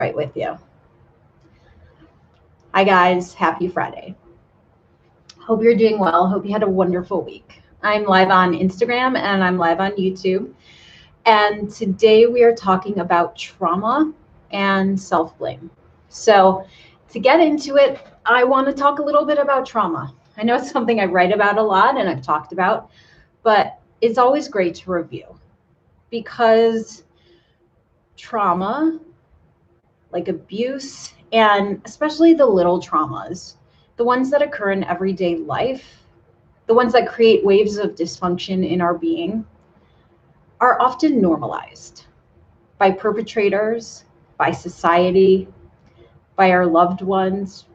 right with you. Hi guys, happy Friday. Hope you're doing well. Hope you had a wonderful week. I'm live on Instagram and I'm live on YouTube. And today we are talking about trauma and self-blame. So to get into it, I want to talk a little bit about trauma. I know it's something I write about a lot and I've talked about, but it's always great to review because trauma, like abuse, and especially the little traumas, the ones that occur in everyday life, the ones that create waves of dysfunction in our being, are often normalized by perpetrators, by society, by our loved ones,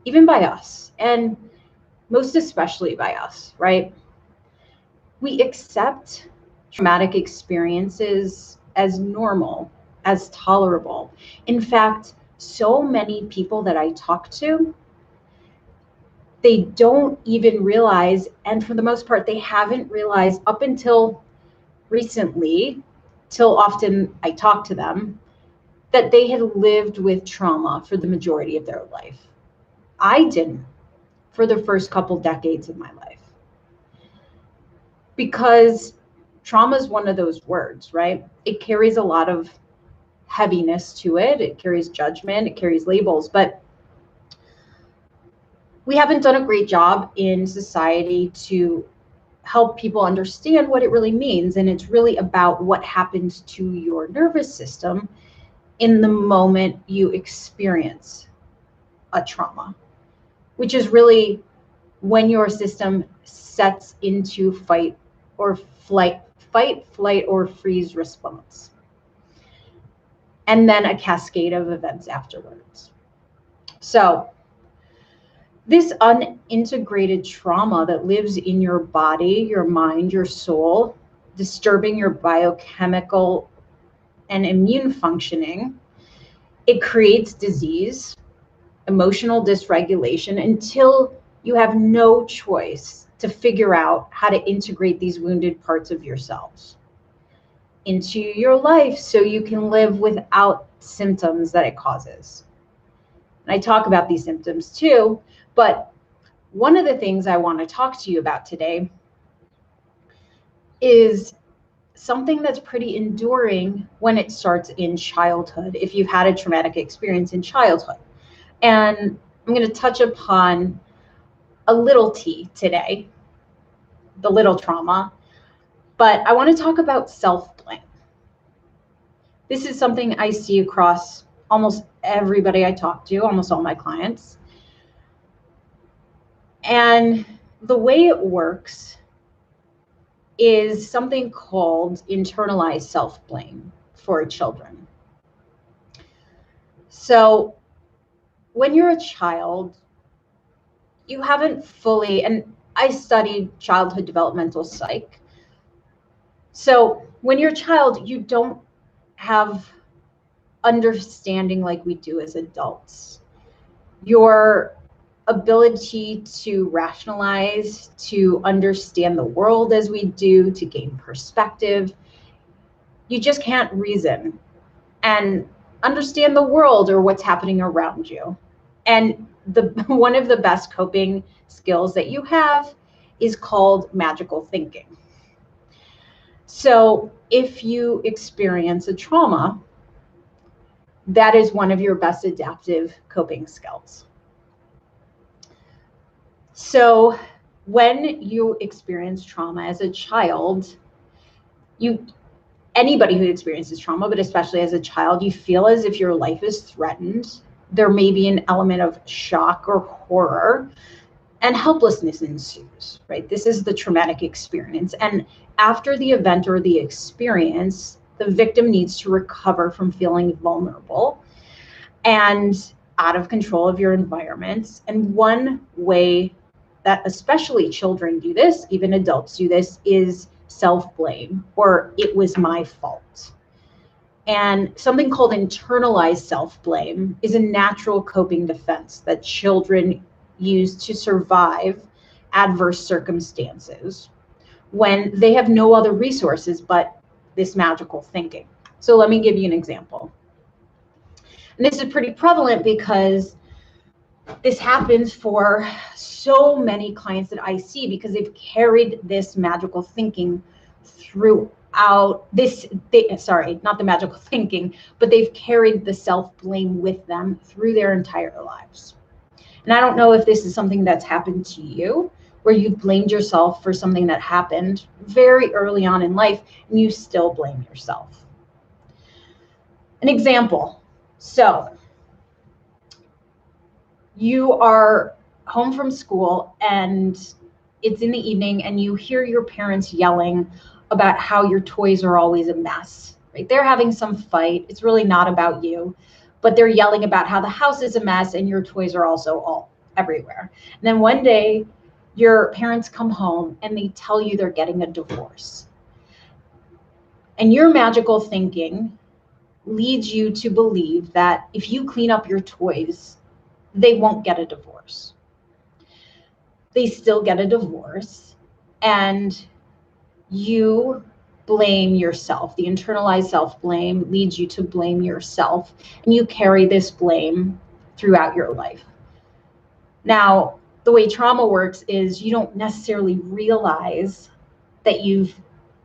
even by us, and most especially by us, right? We accept traumatic experiences as normal, as tolerable. In fact, so many people that I talk to, they don't even realize, and for the most part, they haven't realized up until recently, till often I talk to them, that they had lived with trauma for the majority of their life. I didn't for the first couple decades of my life. Because trauma is one of those words, right? It carries a lot of heaviness to it. It carries judgment, it carries labels, but we haven't done a great job in society to help people understand what it really means. And it's really about what happens to your nervous system in the moment you experience a trauma, which is really when your system sets into fight, flight, or freeze response. And then a cascade of events afterwards. So this unintegrated trauma that lives in your body, your mind, your soul, disturbing your biochemical and immune functioning, it creates disease, emotional dysregulation, until you have no choice to figure out how to integrate these wounded parts of yourselves into your life so you can live without symptoms that it causes. And I talk about these symptoms too, but one of the things I want to talk to you about today is something that's pretty enduring when it starts in childhood, if you've had a traumatic experience in childhood. And I'm going to touch upon a little T today, the little trauma, but I want to talk about self-blame. This is something I see across almost everybody I talk to, almost all my clients. And the way it works is something called internalized self-blame for children. So when you're a child, you haven't fully, and I studied childhood developmental psych. So when you're a child, you don't have understanding like we do as adults. Your ability to rationalize, to understand the world as we do, to gain perspective, you just can't reason and understand the world or what's happening around you. And one of the best coping skills that you have is called magical thinking. So if you experience a trauma, that is one of your best adaptive coping skills. So when you experience trauma as a child, anybody who experiences trauma, but especially as a child, you feel as if your life is threatened. There may be an element of shock or horror, and helplessness ensues, right? This is the traumatic experience. And after the event or the experience, the victim needs to recover from feeling vulnerable and out of control of your environment. And one way that especially children do this, even adults do this, is self-blame, or it was my fault. And something called internalized self-blame is a natural coping defense that children use to survive adverse circumstances when they have no other resources but this magical thinking. So let me give you an example. And this is pretty prevalent because this happens for so many clients that I see, because they've carried this magical thinking throughout not the magical thinking, but they've carried the self-blame with them through their entire lives. And I don't know if this is something that's happened to you, where you've blamed yourself for something that happened very early on in life and you still blame yourself. An example. So you are home from school and it's in the evening and you hear your parents yelling about how your toys are always a mess, right? They're having some fight. It's really not about you, but they're yelling about how the house is a mess and your toys are also all everywhere. And then one day your parents come home and they tell you they're getting a divorce. And your magical thinking leads you to believe that if you clean up your toys, they won't get a divorce. They still get a divorce, and you blame yourself. The internalized self-blame leads you to blame yourself, and you carry this blame throughout your life. Now, the way trauma works is you don't necessarily realize that you've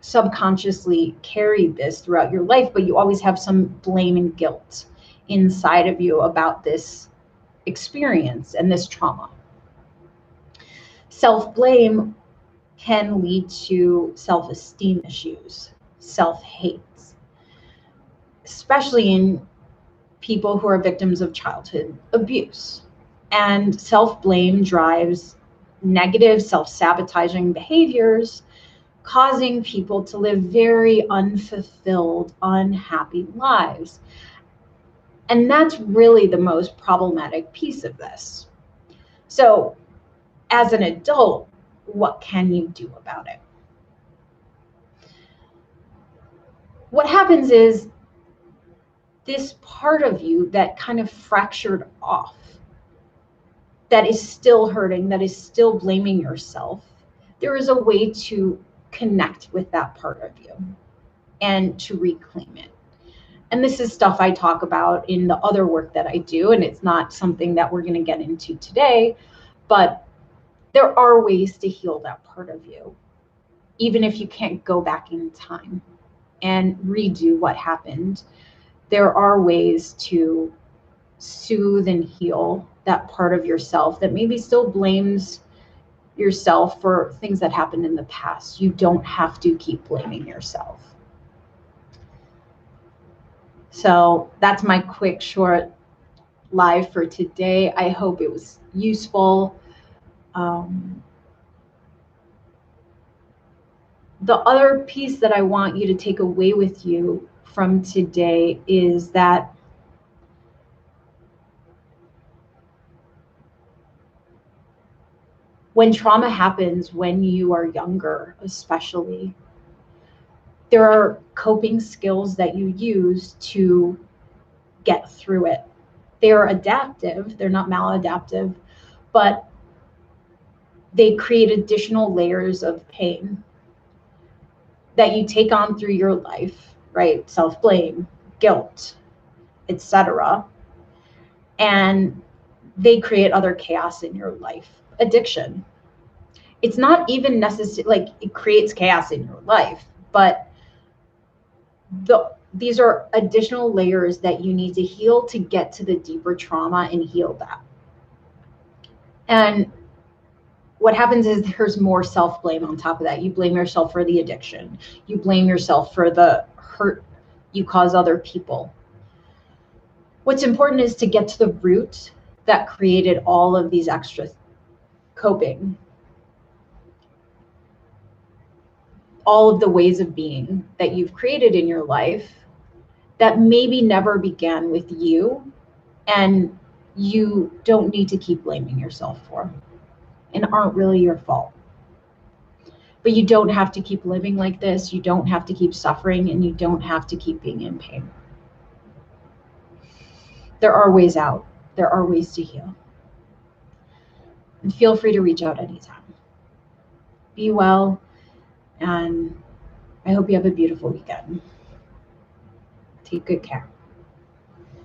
subconsciously carried this throughout your life, but you always have some blame and guilt inside of you about this experience and this trauma. Self-blame can lead to self-esteem issues, self-hate, especially in people who are victims of childhood abuse. And self-blame drives negative, self-sabotaging behaviors, causing people to live very unfulfilled, unhappy lives. And that's really the most problematic piece of this. So, as an adult, what can you do about it? What happens is this part of you that kind of fractured off, that is still hurting, that is still blaming yourself, there is a way to connect with that part of you and to reclaim it. And this is stuff I talk about in the other work that I do, and it's not something that we're going to get into today, but there are ways to heal that part of you, even if you can't go back in time and redo what happened. There are ways to soothe and heal that part of yourself that maybe still blames yourself for things that happened in the past. You don't have to keep blaming yourself. So that's my quick, short live for today. I hope it was useful. The other piece that I want you to take away with you from today is that when trauma happens when you are younger, especially, there are coping skills that you use to get through it. They are adaptive, they're not maladaptive, but they create additional layers of pain that you take on through your life, right? Self-blame, guilt, etc. And they create other chaos in your life. Addiction. It's not even necessary, like it creates chaos in your life, but these are additional layers that you need to heal to get to the deeper trauma and heal that. And what happens is there's more self-blame on top of that. You blame yourself for the addiction. You blame yourself for the hurt you cause other people. What's important is to get to the root that created all of these extra coping, all of the ways of being that you've created in your life that maybe never began with you, and you don't need to keep blaming yourself for, and aren't really your fault. But you don't have to keep living like this. You don't have to keep suffering, and you don't have to keep being in pain. There are ways out. There are ways to heal. And feel free to reach out anytime. Be well, and I hope you have a beautiful weekend. Take good care.